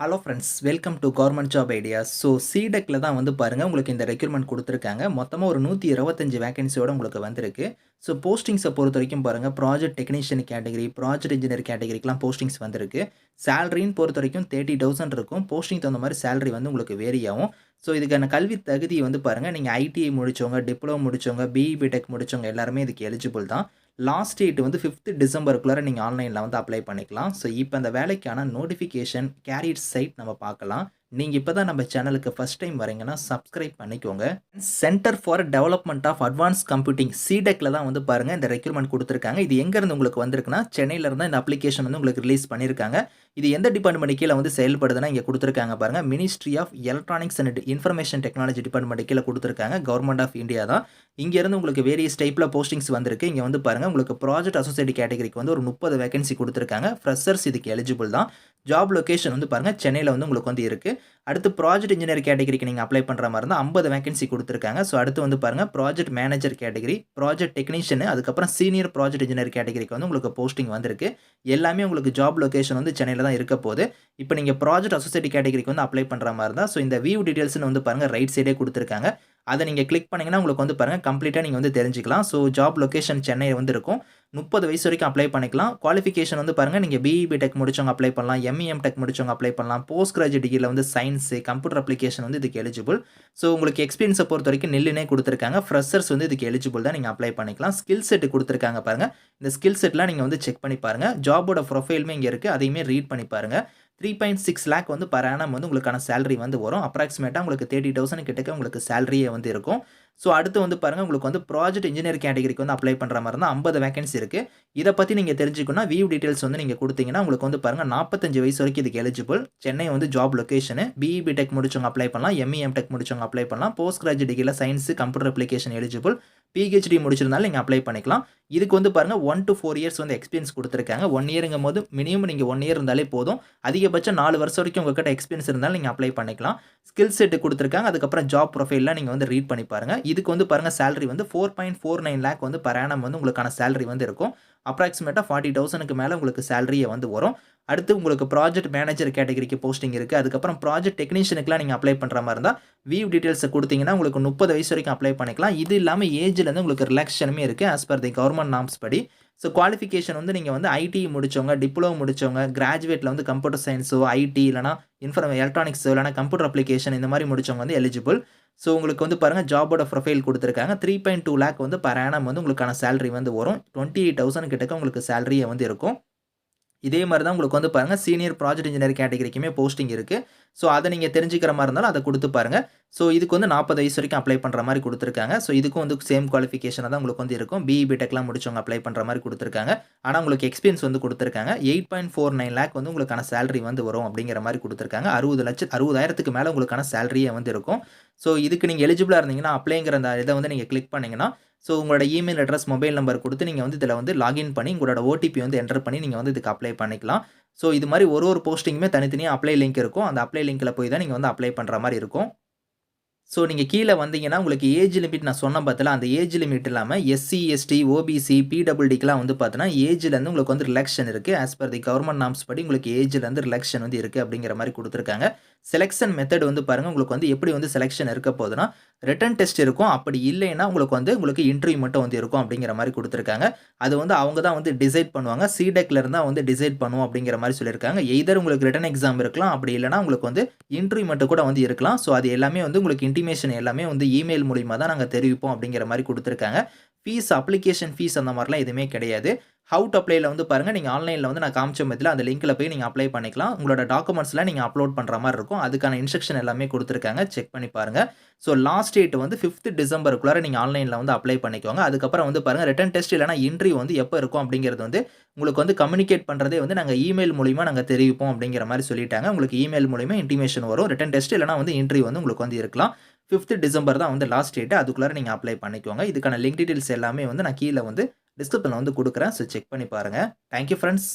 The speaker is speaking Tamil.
Hello friends, welcome to government job ideas. So சிடெக்ல தான் வந்து பாருங்க, உங்களுக்கு இந்த ரெக்ரூட்மெண்ட் குடுத்துருக்காங்க. மொத்தமா ஒரு 125 வேக்கன்சியோட உங்களுக்கு வந்திருக்கு. ஸோ போஸ்டிங்ஸ பொறுத்தவரைக்கும் பாருங்க, project technician category, project engineer கேட்டகரிக்குலாம் போஸ்டிங்ஸ் வந்திருக்கு. சேலரின்னு பொறுத்தவரைக்கும் 30,000 இருக்கும். போஸ்டிங் தகுந்த மாரி சேலரி வந்து உங்களுக்கு வேரி ஆகும். ஸோ இதுக்கான கல்வி தகுதி வந்து பாருங்க, நீங்க ஐடிஐ முடிச்சவங்க, டிப்ளமோ முடிச்சவங்க, பிஇ, பிடெக் முடிச்சவங்க எல்லாருமே இதுக்கு எலிஜிபிள் தான். லாஸ்ட் டேட் வந்து 5த் டிசம்பருக்குள்ளார நீங்க ஆன்லைன்ல வந்து அப்ளை பண்ணிக்கலாம். ஸோ இப்ப அந்த வேலைக்கான நோட்டிஃபிகேஷன், கேரியர் சைட் நம்ம பார்க்கலாம். நீங்க இப்ப தான் நம்ம சேனலுக்கு ஃபர்ஸ்ட் டைம் வரீங்கன்னா, சப்ஸ்கிரைப் பண்ணிக்கோங்க. Centre for development of advanced computing சிடெக்ல தான் வந்து பாருங்க இந்த ரெக்ரூட்மெண்ட் குடுத்துருக்காங்க. இது எங்க இருந்து உங்களுக்கு வந்திருக்குன்னா, சென்னையில இருந்து இந்த அப்ளிகேஷன் வந்து உங்களுக்கு ரிலீஸ் பண்ணியிருக்காங்க. இது எந்த டிபார்ட்மெண்ட் கீழ வந்து செயல்படுதுன்னா, இங்க குடுத்துருக்காங்க பாருங்க. Ministry of electronics and information technology department கீழ குடுத்துருக்காங்க. கவர்ன்மென்ட் ஆஃப் இந்தியா தான். இங்க இருந்து உங்களுக்கு வேரியஸ் டைப்ல போஸ்டிங்ஸ் வந்திருக்கு. இங்க வந்து பாருங்க, உங்களுக்கு ப்ராஜெக்ட் அசோசியேட் கேட்டகரிக்கு வந்து ஒரு 30 வேக்கன்சி குடுத்துருக்காங்க. ஃப்ரெஷர்ஸ் இதுக்கு எலிஜிபிள் தான். ஜாப் லொகேஷன் வந்து பாருங்க, சென்னையில வந்து உங்களுக்கு வந்து இருக்கு. அடுத்து ப்ராஜெக்ட் இன்ஜினியர் கேட்டகரிக்கு நீங்க அப்ளை பண்ற மாரி இருந்தா 50 வேக்கன்சி குடுத்துருக்காங்க. ஸோ அடுத்து வந்து பாருங்க, project manager category, project technician, அதுக்கப்புறம் சீனியர் ப்ராஜெக்ட் இன்ஜினியர் கேட்டகரிக்கு வந்து உங்களுக்கு போஸ்டிங் வந்திருக்கு. எல்லாமே உங்களுக்கு ஜாப் லொகேஷன் வந்து சென்னையில தான் இருக்க போது. இப்ப நீங்க ப்ராஜெக்ட் அசோசியேட் கேட்டகரிக்கு வந்து அப்ளை பண்ற மாரி இருந்தா, ஸோ இந்த வியூ டீட்டெயில்ஸ்ன்னு வந்து பாருங்க, ரைட் சைடே குடுத்துருக்காங்க. அத நீங்க கிளிக் பண்ணீங்கன்னா, உங்களுக்கு வந்து பாருங்க கம்ப்ளீட்டா நீங்க வந்து தெரிஞ்சுக்கலாம். ஸோ ஜாப் லொகேஷன் சென்னை வந்து இருக்கும். 30 வயசு வரைக்கும் அப்ளை பண்ணிக்கலாம். குவாலிஃபிகேஷன் வந்து பாருங்க, நீங்க பிஇ, பிடெக் முடிச்சவங்க அப்ளை பண்ணலாம். எம்இ, எம்டெக் முடிச்சவங்க அப்ளை பண்ணலாம். போஸ்ட் கிராஜுவேட் டிகிரில வந்து சயன்ஸ், கம்ப்யூட்டர் அப்ளிகேஷன் வந்து இதுக்கு எலிஜிபிள். ஸோ உங்களுக்கு எக்ஸ்பீரியன்ஸ பொறுத்தவரைக்கும் நில்லுனே குடுத்துருக்காங்க. ஃப்ரெஷர்ஸ் வந்து இதுக்கு எலிஜிபிள் தான். நீங்க அப்ளை பண்ணிக்கலாம். ஸ்கில் செட் குடுத்துருக்காங்க பாருங்க. இந்த ஸ்கில் செட்லாம் நீங்க வந்து செக் பண்ணி பாருங்க. ஜாபோட ப்ரொஃபைலுமே இங்க இருக்கு. அதையுமே ரீட் பண்ணி பாருங்க. 3.6 லேக் வந்து பெர் ஆனம் வந்து உங்களுக்கான சேலரி வந்து வரும். அப்ராக்ஸிமேட்டா உங்களுக்கு 30,000 கிட்டக்க உங்களுக்கு சேலரியே வந்து இருக்கும். ஸோ அடுத்து வந்து பாருங்க, உங்களுக்கு வந்து ப்ராஜெக்ட் இன்ஜினியர் கேட்டகரிக்கு வந்து அப்ளை பண்ற மாரி இருந்தா 50 வேக்கன்சி இருக்கு. இத பத்தி நீங்க தெரிஞ்சுக்கணும்னா, வியூ டீட்டெயில்ஸ் வந்து நீங்க குடுத்தீங்கன்னா, உங்களுக்கு வந்து பாருங்க 45 வயசு வரைக்கும் இதுக்கு எலிஜிபிள். சென்னை வந்து ஜாப் லொகேஷன். பிஇ, பிடெக் முடிச்சவங்க அப்ளை பண்ணலாம். எம்இ, எம்டெக் முடிச்சவங்க அப்ளை பண்ணலாம். போஸ்ட் கிராஜுவேட் டிகிரில science, computer application eligible. PhD முடிச்சிருந்தாலும் நீங்க அப்ளை பண்ணிக்கலாம். இதுக்கு வந்து பாருங்க 1 to 4 இயர்ஸ் வந்து எக்ஸ்பீரியன்ஸ் குடுத்துருக்காங்க. 1 இயர்ங்கும்போது மினிமம் நீங்க 1 இயர் இருந்தாலே போதும். அதிகபட்சம் 4 வருஷம் வரைக்கும் உங்ககிட்ட எக்ஸ்பீரியன்ஸ் இருந்தாலும் நீங்க அப்ளை பண்ணிக்கலாம். ஸ்கில் செட் குடுத்துருக்காங்க. அதுக்கப்புறம் ஜாப் ப்ரொஃபைல்லாம் நீங்க வந்து ரீட் பண்ணி பாருங்க. இதுக்கு வந்து பாருங்க சேலரி வந்து 4.49 லேக் வந்து பெர் ஆனம் வந்து உங்களுக்கான சேலரி வந்து இருக்கும். அப்ராக்ஸிமேட்டா 40,000க்கு மேல உங்களுக்கு சேலரியே வந்து வரும். அடுத்து உங்களுக்கு ப்ராஜெக்ட் மேனேஜர் கேட்டகரிக்கு போஸ்டிங் இருக்கு. அதுக்கப்புறம் ப்ராஜெக்ட் டெக்னீஷியனுக்குலாம் நீங்க அப்ளை பண்ற மாரி இருந்தா, வியூ டீட்டெயில்ஸ குடுத்தீங்கன்னா, உங்களுக்கு 30 வயசு வரைக்கும் அப்ளை பண்ணிக்கலாம். இது இல்லாம ஏஜ்ல இருந்து உங்களுக்கு ரிலாக்சேஷனுமே இருக்கு. As per the government norms படி. ஸோ குவாலிஃபிகேஷன் வந்து நீங்க வந்து ஐடிஇ முடிச்சவங்க, டிப்ளமோ முடிச்சவங்க, கிராஜுவேட்ல வந்து கம்ப்யூட்டர் சயன்ஸோ, ஐடி இல்லன்னா எலக்ட்ரானிக்ஸோ இல்லன்னா கம்ப்யூட்டர் அப்ளிகேஷன் இந்த மாரி முடிச்சவங்க வந்து எலிஜிபிள். ஸோ உங்களுக்கு வந்து பாருங்க, ஜாபோட ப்ரொஃபைல் குடுத்துருக்காங்க. 3.2 லேக் வந்து பெர் ஆனம் வந்து உங்களுக்கான சேலரி வந்து வரும். 28,000 கிட்டக்க உங்களுக்கு சேலரியே வந்து இருக்கும். இதே மாரி தான் உங்களுக்கு வந்து பாருங்க, சீனியர் ப்ராஜெக்ட் இன்ஜினியர் கேட்டகரிக்குமே போஸ்டிங் இருக்கு. ஸோ அத நீங்க தெரிஞ்சுக்கிற மாரி இருந்தாலும் அத குடுத்து பாருங்க. ஸோ இதுக்கு வந்து 40 வயசு வரைக்கும் அப்ளை பண்ற மாரி குடுத்துருக்காங்க. ஸோ இதுக்கும் வந்து சேம் குவாலிஃபிகேஷனா தான் உங்களுக்கு வந்து இருக்கும். பிஇ, பிடெக்லாம் முடிச்சவங்க அப்ளை பண்ற மாரி குடுத்துருக்காங்க. ஆனா உங்களுக்கு எக்ஸ்பீரியன்ஸ் வந்து குடுத்துருக்காங்க. 8.49 லேக் வந்து உங்களுக்கான சேலரி வந்து வரும் அப்டிங்கிற மாரி குடுத்துருக்காங்க. 60,000க்கு மேல உங்களுக்கான சேலரியே வந்து இருக்கும். ஸோ இதுக்கு நீங்க எலிஜிபிளா இருந்தீங்கன்னா, அப்ளைங்கிற அந்த இத வந்து நீங்க கிளிக் பண்ணீங்கன்னா, ஸோ உங்களோட இமெயில் அட்ரஸ், மொபைல் நம்பர் குடுத்து நீங்க வந்து இதுல வந்து லாகின் பண்ணி உங்களோட ஓடிபி வந்து என்டர் பண்ணி நீங்க வந்து இதுக்கு அப்ளை பண்ணிக்கலாம். ஸோ இது மாரி ஒரு போஸ்டிங்குமே தனித்தனியா அப்ளை லிங்க் இருக்கும். அந்த அப்ளை லிங்க்ல போய் தான் நீங்க வந்து அப்ளை பண்ற மாரி இருக்கும். ஸோ நீங்க கீழ வந்தீங்கன்னா, உங்களுக்கு ஏஜ் லிமிட் நான் சொன்னேன் பார்த்தீங்களா, அந்த ஏஜ் லிமிட் இல்லாம எஸ்சி, எஸ்டி, ஓபிசி, பிடபிள்யூடிக்குலாம் வந்து பார்த்தீங்கன்னா, ஏஜ்லேருந்து உங்களுக்கு வந்து ரிலாக்சேஷன் இருக்கு. As per the government norms படி உங்களுக்கு ஏஜ்லேருந்து ரிலாக்சேஷன் வந்து இருக்கு அப்படிங்கிற மாரி குடுத்துருக்காங்க. செலக்ஷன் மெத்தட் வந்து பாருங்க, உங்களுக்கு வந்து எப்படி வந்து செலக்ஷன் இருக்க போதுன்னா, ரிட்டன் டெஸ்ட் இருக்கும். அப்படி இல்லைன்னா உங்களுக்கு இன்டர்வியூ மட்டும் வந்து இருக்கும் அப்படிங்கிற மாரி குடுத்துருக்காங்க. அது வந்து அவங்க தான் வந்து டிசைட் பண்ணுவாங்க. சிடெக்ல இருந்தா வந்து டிசைட் பண்ணுவோம் அப்படிங்கிற மாரி சொல்லியிருக்காங்க. எய்தர் உங்களுக்கு ரிட்டன் எக்ஸாம் இருக்கலாம். அப்படி இல்லன்னா உங்களுக்கு வந்து இன்டர்வியூ மட்டும் கூட வந்து இருக்கலாம். ஸோ அது எல்லாமே வந்து உங்களுக்கு இன்டிமேஷன் எல்லாமே வந்து இமெயில் மூலியமா தான் நாங்க தெரிவிப்போம் அப்படிங்கிற மாரி குடுத்துருக்காங்க. அப்ளிகேஷன் ஃபீஸ் அந்த மாரிலாம் எதுவுமே கிடையாது. ஹவ் டூ அப்ளைல வந்து பாருங்க, நீங்க ஆன்லைன்ல வந்து நான் காமிச்ச மெத்தட்ல அந்த லிங்க்ல போய் நீங்க அப்ளை பண்ணிக்கலாம். உங்களோட டாக்குமெண்ட்ஸ்லாம் நீங்க அப்லோட் பண்ற மாரி இருக்கும். அதுக்கான இன்ஸ்ட்ரக்ஷன் எல்லாமே குடுத்துருக்காங்க. செக் பண்ணி பாருங்க. ஸோ லாஸ்ட் டேட் வந்து 5த் டிசம்பருக்குள்ளார நீங்க ஆன்லைன்ல வந்து அப்ளை பண்ணிக்கோங்க. அதுக்கப்புறம் வந்து பாருங்க, ரிட்டன் டெஸ்ட் இல்லன்னா இன்டர்வியூ வந்து எப்ப இருக்கும் அப்படிங்கிறது வந்து உங்களுக்கு வந்து கம்யூனிகேட் பண்றதே வந்து நாங்க இமெயில் மூலியமா நாங்க தெரிவிப்போம் அப்படிங்கிற மாரி சொல்லிட்டாங்க. உங்களுக்கு இமெயில் மூலியமா இன்டிமேஷன் வரும். ரிட்டன் டெஸ்ட் இல்லன்னா வந்து இன்டர்வியூ வந்து உங்களுக்கு வந்து இருக்கலாம். 5த் டிசம்பர் தான் வந்து லாஸ்ட் டேட். அதுக்குள்ளார நீங்க அப்ளை பண்ணிக்கோங்க. இதுக்கான லிங்க் டீட்டெயில்ஸ் எல்லாமே வந்து நான் கீழ வந்து டிஸ்கிரிப்ஷன்ல வந்து குடுக்குறேன். ஸோ செக் பண்ணி பாருங்க. Thank you friends.